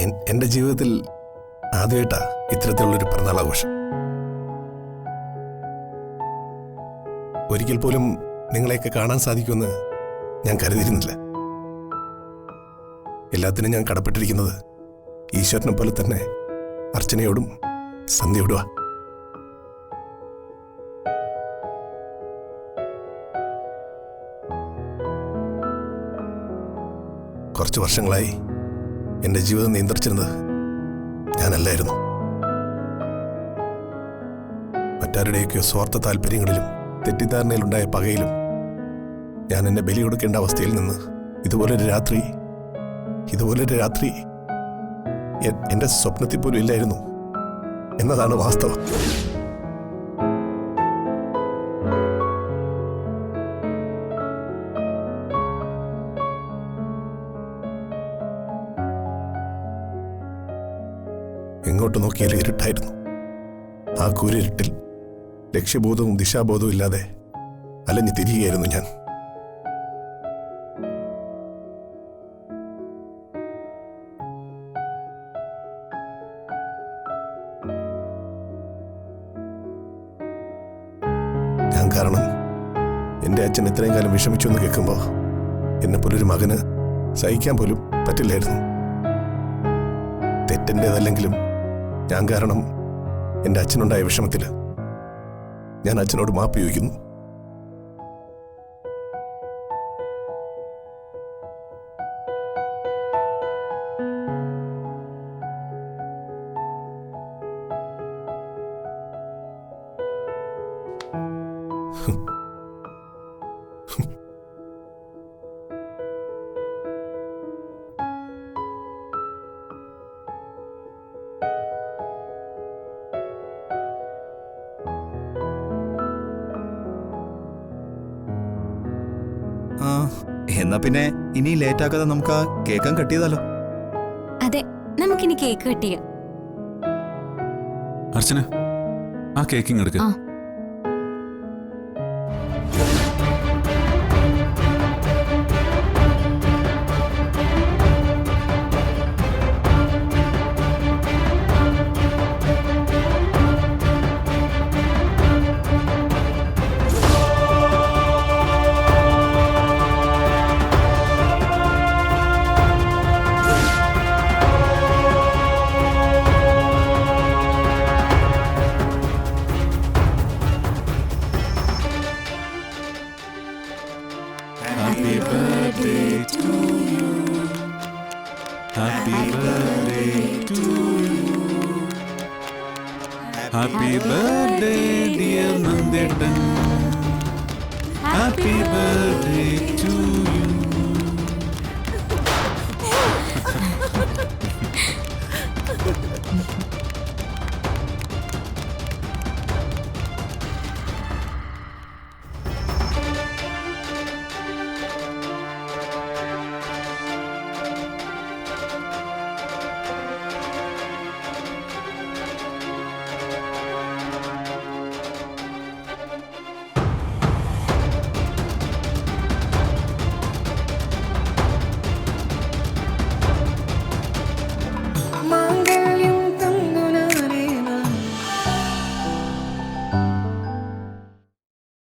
എൻ്റെ ജീവിതത്തിൽ ആദ്യമായിട്ടാ ഇത്തരത്തിലുള്ളൊരു പിറന്നാളാഘോഷം. ഒരിക്കൽ പോലും നിങ്ങളെയൊക്കെ കാണാൻ സാധിക്കുമെന്ന് ഞാൻ കരുതിയിരുന്നില്ല. എല്ലാത്തിനും ഞാൻ കടപ്പെട്ടിരിക്കുന്നത് ഈശ്വരനെ പോലെ തന്നെ അർച്ചനയോടും സന്ധ്യയോടുവാ. കുറച്ച് വർഷങ്ങളായി എൻ്റെ ജീവിതം നിയന്ത്രിച്ചിരുന്നത് ഞാനല്ലായിരുന്നു. മറ്റാരുടെയൊക്കെയോ സ്വാർത്ഥ താല്പര്യങ്ങളിലും തെറ്റിദ്ധാരണയിലുണ്ടായ പകയിലും ഞാൻ എന്നെ ബലി കൊടുക്കേണ്ട അവസ്ഥയിൽ നിന്ന് ഇതുപോലൊരു രാത്രി എൻ്റെ സ്വപ്നത്തിൽ പോലും ഇല്ലായിരുന്നു എന്നതാണ് വാസ്തവം. എങ്ങോട്ട് നോക്കിയാലും ഇരുട്ടായിരുന്നു. ആ കൂരിരുട്ടിൽ ലക്ഷ്യബോധവും ദിശാബോധവും ഇല്ലാതെ അലഞ്ഞു തിരികെയായിരുന്നു ഞാൻ. ഞാൻ കാരണം എൻ്റെ അച്ഛൻ ഇത്രയും കാലം വിഷമിച്ചു എന്ന് കേൾക്കുമ്പോൾ എന്നെപ്പോലൊരു മകന് സഹിക്കാൻ പോലും പറ്റില്ലായിരുന്നു. തെറ്റെൻ്റേതല്ലെങ്കിലും ഞാൻ കാരണം എൻ്റെ അച്ഛനുണ്ടായ വിഷമത്തിൽ ഞാൻ അച്ഛനോട് മാപ്പ് ചോദിക്കുന്നു. എന്നാ പിന്നെ ഇനി ലേറ്റ് ആക്കാതെ നമുക്ക് ആ കേക്ക് കട്ട് ചെയ്താലോ? അതെ, നമുക്കിനി കേക്ക് കട്ട് ചെയ്യാം. അർച്ചന, ആ കേക്കിങ് എടുക്ക. Happy birthday to you. Happy birthday to you. Happy birthday dear Nandettan. Happy birthday to you.